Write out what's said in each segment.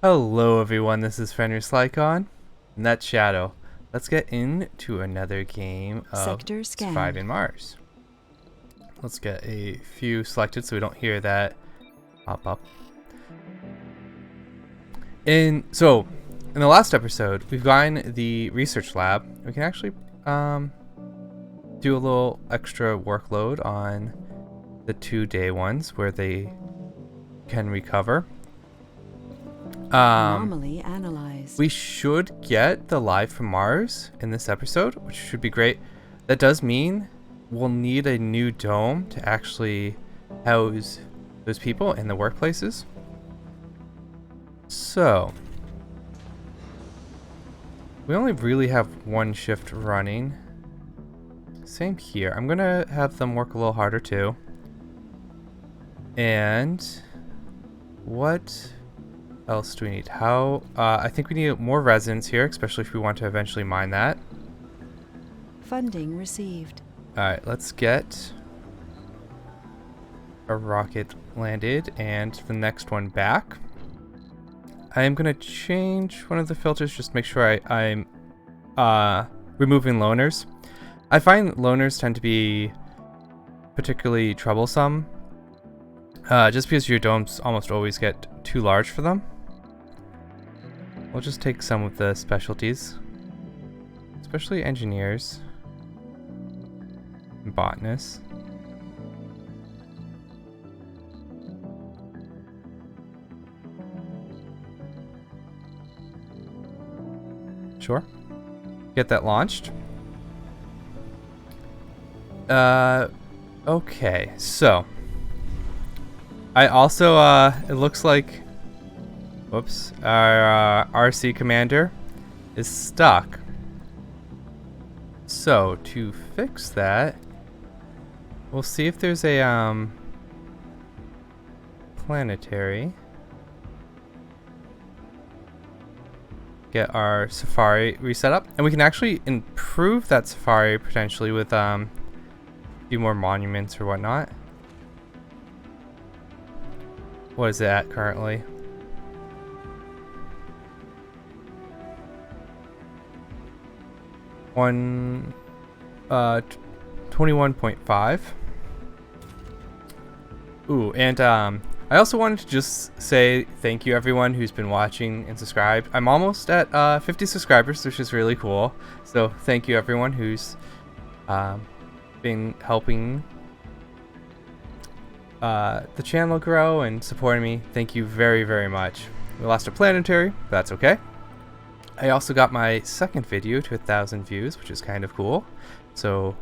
Hello everyone, this is Fenris Lycon, and that's Shadow. Let's get into another game of Sector scan. Surviving Mars. Let's get a few selected so we don't hear that pop up. In the last episode, we've gotten the research lab. We can actually do a little extra workload on the 2-day ones where they can recover. Anomaly analyzed. We should get the live from Mars in this episode, which should be great. That does mean we'll need a new dome to actually house those people in the workplaces. So we only really have one shift running. Same here. I'm gonna have them work a little harder too. And what else do we need? I think we need more resins here, especially if we want to eventually mine that. Funding received. Alright, let's get a rocket landed and the next one back. I am going to change one of the filters, just make sure I'm removing loners. I find loners tend to be particularly troublesome, just because your domes almost always get too large for them. We'll just take some of the specialties, especially engineers and botanists. Sure. Get that launched. Okay, so I also, it looks like, whoops, our RC commander is stuck. So to fix that, we'll see if there's a planetary. Get our safari reset up, and we can actually improve that safari potentially with a few more monuments or whatnot. What is it at currently? One 21.5. Ooh, and I also wanted to just say thank you everyone who's been watching and subscribed. I'm almost at 50 subscribers, which is really cool. So thank you everyone who's been helping the channel grow and supporting me. Thank you very, very much. We lost a planetary, but that's okay. I also got my second video to 1,000 views, which is kind of cool. So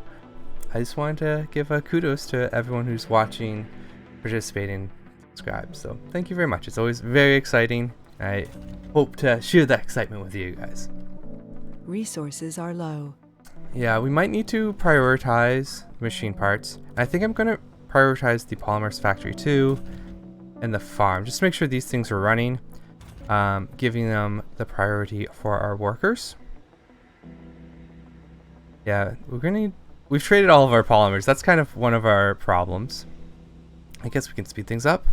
I just wanted to give a kudos to everyone who's watching, participating, subscribe. So thank you very much. It's always very exciting. I hope to share that excitement with you guys. Resources are low. Yeah, we might need to prioritize machine parts. I think I'm going to prioritize the polymers factory too and the farm, just to make sure these things are running. Giving them the priority for our workers. Yeah, we've traded all of our polymers. That's kind of one of our problems. I guess we can speed things up.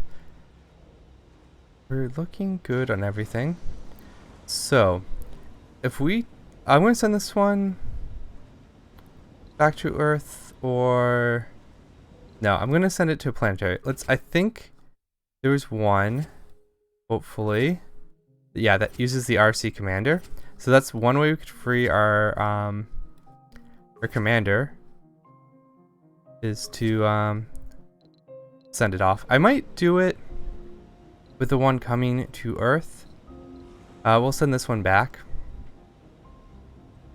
We're looking good on everything. So, I'm going to send this one back to Earth, or no, I'm going to send it to a planetary. I think there was one, hopefully. Yeah, that uses the RC commander. So that's one way we could free our commander, is to send it off. I might do it with the one coming to Earth. We'll send this one back.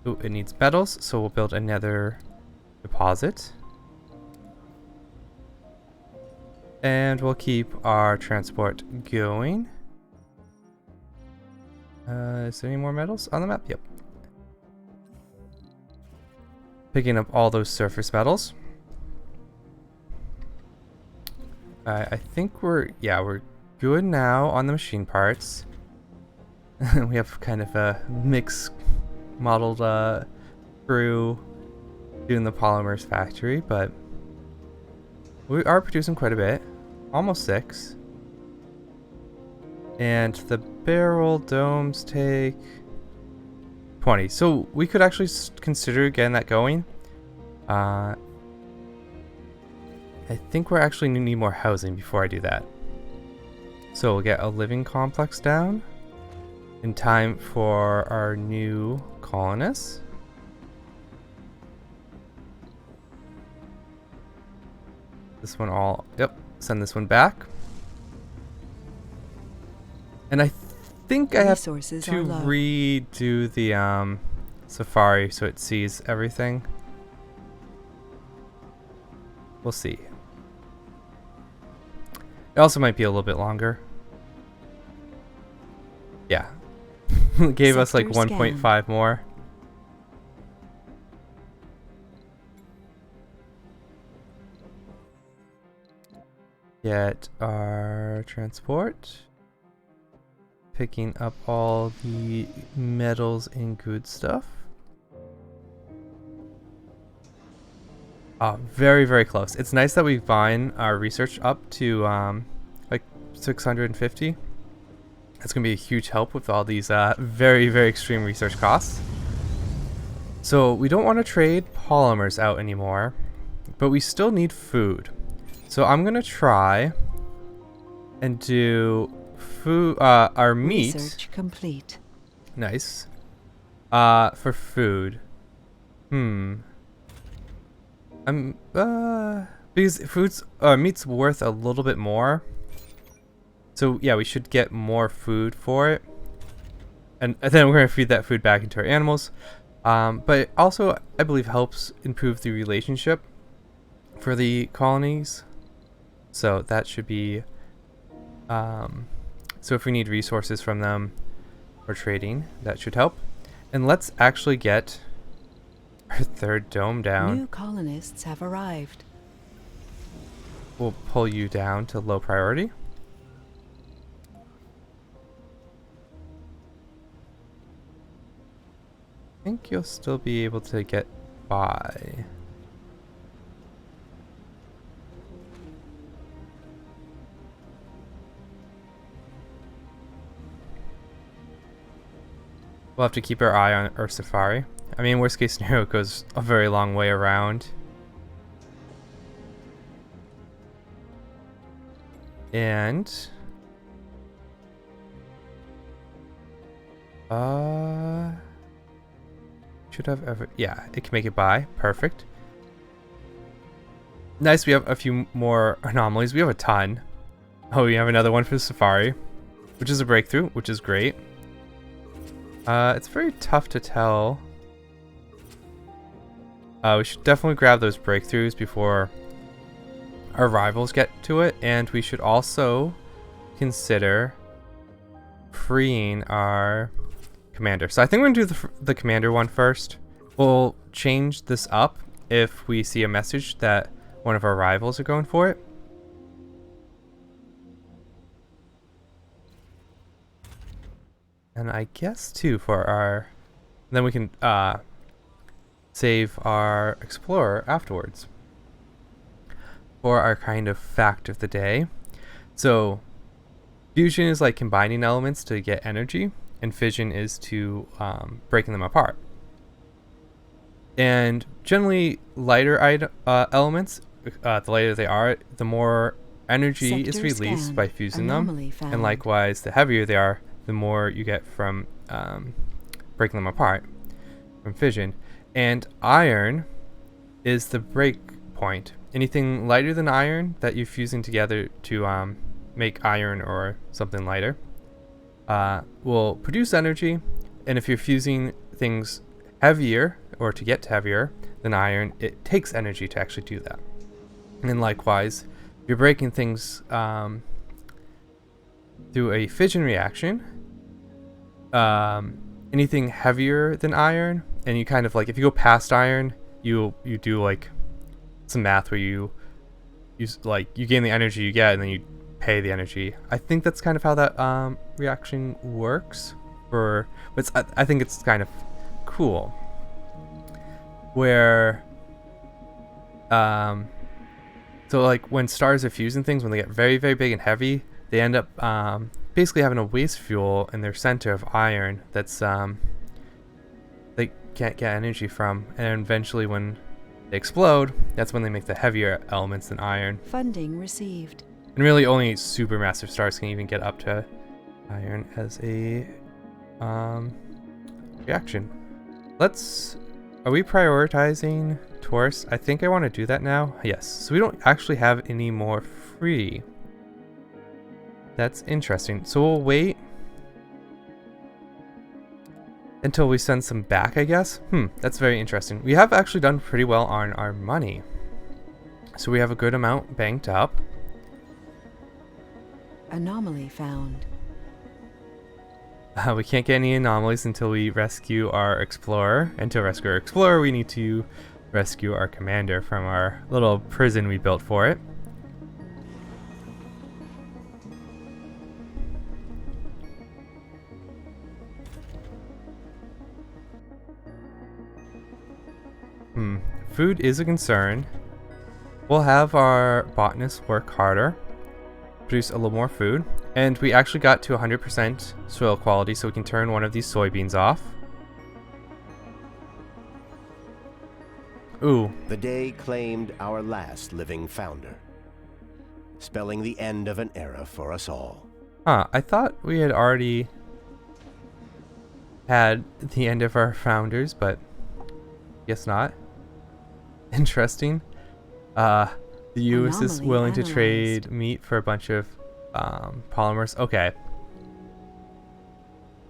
Ooh, it needs metals, so we'll build another deposit. And we'll keep our transport going. Is there any more metals on the map? Yep. Picking up all those surface metals. I think we're good now on the machine parts. We have kind of a mixed modeled crew doing the polymers factory, but we are producing quite a bit. Almost 6. And the barrel domes take 20. So we could actually consider getting that going. I think we're actually gonna need more housing before I do that. So we'll get a living complex down in time for our new colonists. This one all, yep, send this one back. And I think I have to redo the Safari so it sees everything. We'll see. It also might be a little bit longer. Yeah. It gave us like 1.5 more. Get our transport. Picking up all the metals and good stuff. Very, very close. It's nice that we vine our research up to like 650. That's going to be a huge help with all these very, very extreme research costs. So we don't want to trade polymers out anymore, but we still need food. So I'm going to try and do food, our meat. Research complete. Nice. For food. Because meat's worth a little bit more. So yeah, we should get more food for it. And then we're going to feed that food back into our animals. But it also, I believe, helps improve the relationship for the colonies. So that should be... so if we need resources from them or trading, that should help. And let's actually get our third dome down. New colonists have arrived. We'll pull you down to low priority. I think you'll still be able to get by. We'll have to keep our eye on our safari. I mean, worst case scenario, it goes a very long way around. And... should have ever... Yeah, it can make it by. Perfect. Nice, we have a few more anomalies. We have a ton. Oh, we have another one for the safari, which is a breakthrough, which is great. It's very tough to tell. We should definitely grab those breakthroughs before our rivals get to it, and we should also consider freeing our commander. So I think we're gonna do the commander one first. We'll change this up if we see a message that one of our rivals are going for it. And I guess too for our, then we can save our explorer afterwards for our kind of fact of the day. So fusion is like combining elements to get energy, and fission is to breaking them apart. And generally lighter elements, the lighter they are, the more energy is released by fusing them. And likewise, the heavier they are, the more you get from breaking them apart from fission. And iron is the break point. Anything lighter than iron that you're fusing together to make iron or something lighter will produce energy. And if you're fusing things heavier or to get to heavier than iron, it takes energy to actually do that. And likewise, if you're breaking things through a fission reaction, anything heavier than iron, and you kind of like, if you go past iron, you do like some math where you gain the energy you get and then you pay the energy. I think that's kind of how that reaction works. But I think it's kind of cool where so like when stars are fusing things, when they get very, very big and heavy, they end up basically having a waste fuel in their center of iron that's they can't get energy from, and eventually when they explode, that's when they make the heavier elements than iron. Funding received. And really only supermassive stars can even get up to iron as a reaction. Are we prioritizing tourists? I think I want to do that now. Yes, so we don't actually have any more free. That's interesting. So we'll wait until we send some back, I guess. That's very interesting. We have actually done pretty well on our money. So we have a good amount banked up. Anomaly found. We can't get any anomalies until we rescue our explorer. And to rescue our explorer, we need to rescue our commander from our little prison we built for it. Food is a concern. We'll have our botanists work harder, produce a little more food, and we actually got to 100% soil quality, so we can turn one of these soybeans off. Ooh. The day claimed our last living founder, spelling the end of an era for us all. Huh, I thought we had already had the end of our founders, but guess not. Interesting. The US is Anomaly willing to analyzed. trade meat for a bunch of polymers. Okay.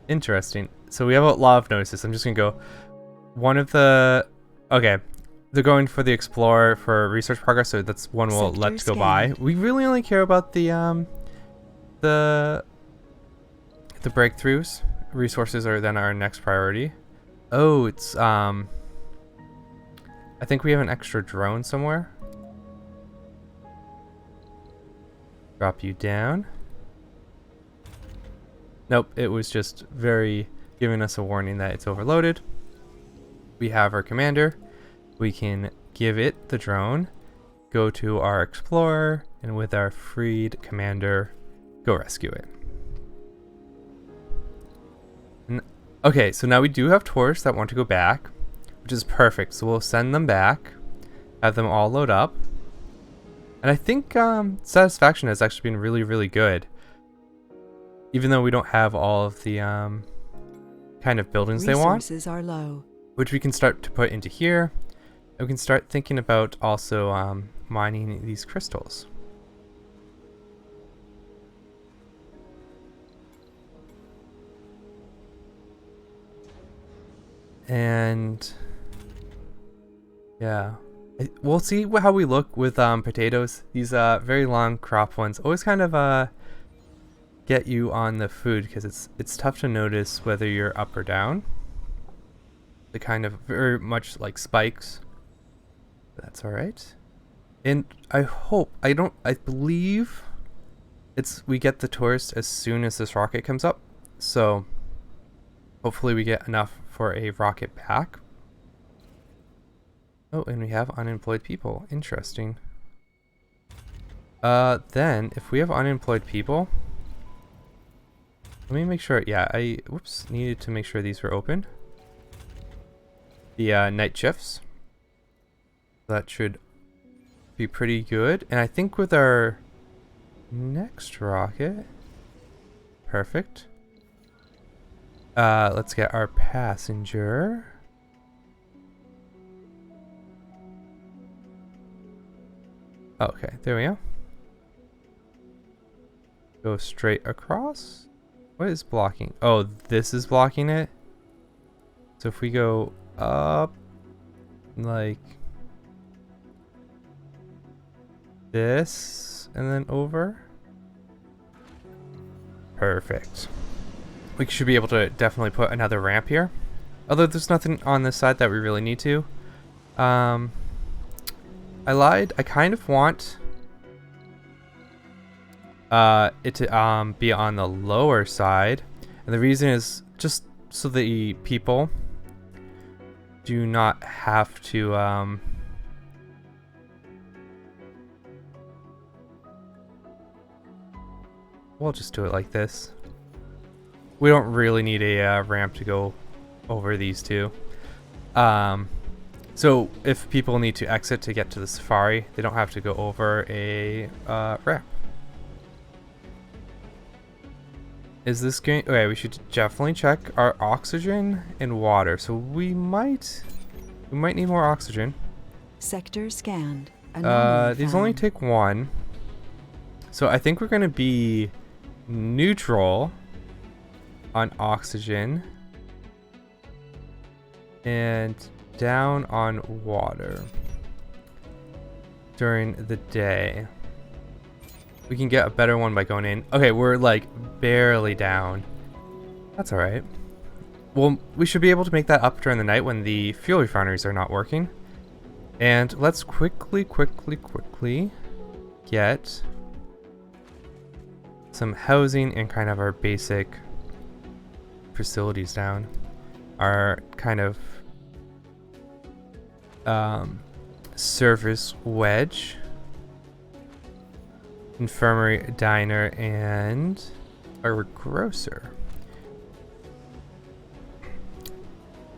Interesting. So we have a lot of notices. I'm just gonna go. One of the... Okay. They're going for the Explorer for research progress, so that's one we'll let Sector go by. scanned. We really only care about the breakthroughs. Resources are then our next priority. Oh, it's I think we have an extra drone somewhere. Drop you down. Nope, it was just giving us a warning that it's overloaded. We have our commander. We can give it the drone, go to our explorer, and with our freed commander, go rescue it. Okay, so now we do have tourists that want to go back, which is perfect. So we'll send them back, have them all load up. And I think satisfaction has actually been really, really good. Even though we don't have all of the kind of buildings they want. Resources are low. Which we can start to put into here. And we can start thinking about also mining these crystals. And yeah, we'll see how we look with potatoes. These very long crop ones always kind of get you on the food because it's tough to notice whether you're up or down. They kind of very much like spikes. That's all right. And I believe we get the tourist as soon as this rocket comes up. So hopefully we get enough for a rocket back. Oh, and we have unemployed people. Interesting. Then if we have unemployed people, let me make sure. Yeah, needed to make sure these were open. The night shifts. That should be pretty good. And I think with our next rocket, perfect. Let's get our passenger. Okay, there we go. Go straight across. What is blocking? Oh, this is blocking it. So if we go up like this and then over. Perfect. We should be able to definitely put another ramp here. Although there's nothing on this side that we really need to. I lied. I kind of want it to be on the lower side. And the reason is just so the people do not have to we'll just do it like this. We don't really need a ramp to go over these two. So if people need to exit to get to the safari, they don't have to go over a ramp. Is this going? Okay, we should definitely check our oxygen and water. So we might need more oxygen. Sector scanned. These only take one. So I think we're gonna be neutral on oxygen and down on water during the day. We can get a better one by going in. Okay, we're like barely down. That's all right. Well, we should be able to make that up during the night when the fuel refineries are not working. And let's quickly get some housing and kind of our basic facilities down. Our kind of service wedge, infirmary, diner, and our grocer.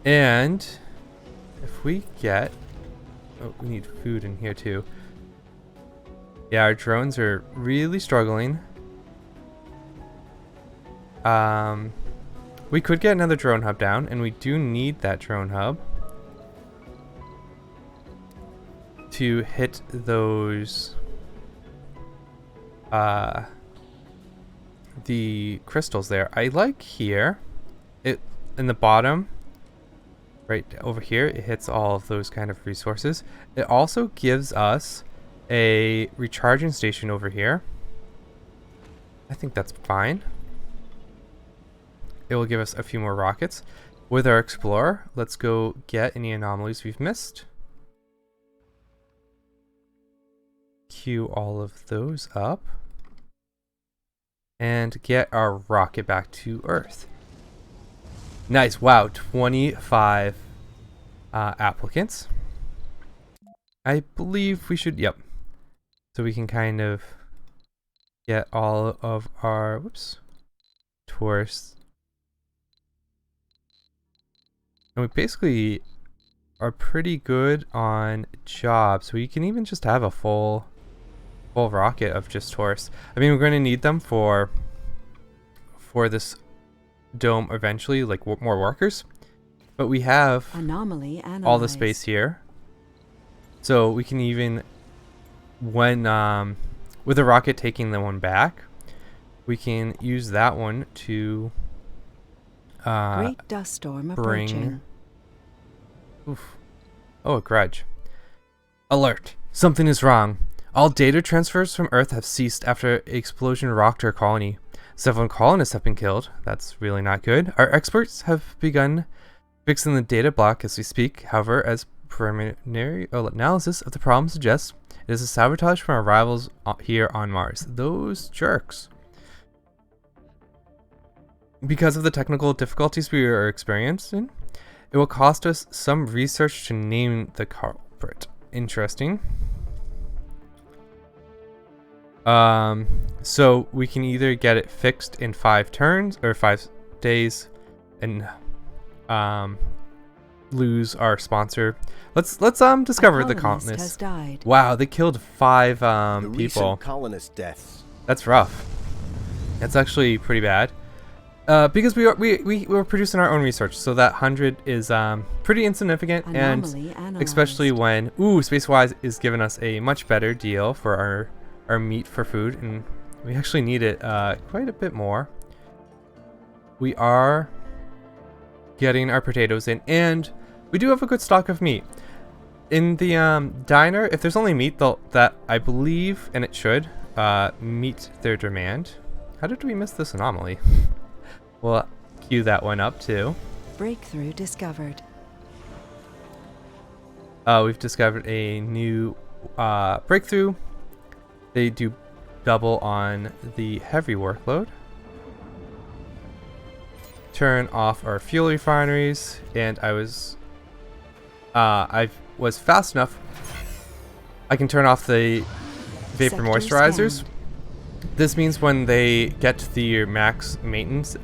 And if we get, oh, we need food in here too. Yeah, our drones are really struggling. We could get another drone hub down, and we do need that drone hub to hit those the crystals there. I like here it in the bottom right over here, it hits all of those kind of resources. It also gives us a recharging station over here. I think that's fine. It will give us a few more rockets. With our explorer, let's go get any anomalies we've missed. Queue all of those up. And get our rocket back to Earth. Nice. Wow, 25 applicants. I believe we should, yep. So we can kind of get all of our, whoops, tourists. And we basically are pretty good on jobs. We can even just have a full rocket of just tourists. I mean, we're going to need them for this dome eventually, like more workers. But we have Anomaly analyzed. all the space here. So we can even, when with the rocket taking the one back, we can use that one to Great dust storm approaching. Oof. Oh, a grudge. Alert! Something is wrong. All data transfers from Earth have ceased after an explosion rocked our colony. Several colonists have been killed. That's really not good. Our experts have begun fixing the data block as we speak. However, as preliminary analysis of the problem suggests, it is a sabotage from our rivals here on Mars. Those jerks. Because of the technical difficulties we are experiencing, it will cost us some research to name the culprit. Interesting. So we can either get it fixed in 5 turns or 5 days and lose our sponsor. Let's discover the colonist has died. Wow, they killed 5 The people. recent colonist deaths. That's rough. That's actually pretty bad. Because we were producing our own research, so that 100 is pretty insignificant, Anomaly and analyzed. especially when Spacewise is giving us a much better deal for our meat for food, and we actually need it quite a bit more. We are getting our potatoes in, and we do have a good stock of meat. In the diner, if there's only meat, that I believe, and it should, meet their demand. How did we miss this anomaly? We'll queue that one up too. Breakthrough discovered. We've discovered a new breakthrough. They do double on the heavy workload. Turn off our fuel refineries, and I was fast enough. I can turn off the vapor Sector moisturizers. scanned. This means when they get to the max maintenance,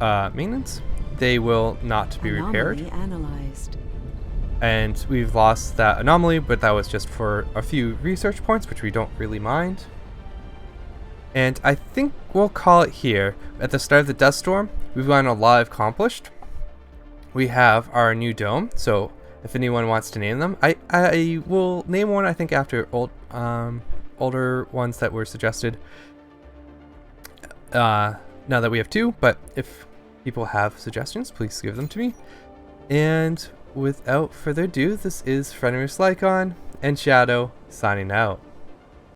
they will not be repaired. Anomaly analyzed. And we've lost that anomaly, but that was just for a few research points, which we don't really mind. And I think we'll call it here. At the start of the dust storm, we've gotten a lot accomplished. We have our new dome, so if anyone wants to name them, I will name one, I think, after older ones that were suggested. Now that we have two, but if people have suggestions, please give them to me. And without further ado, this is Frenemy Slycon and Shadow signing out.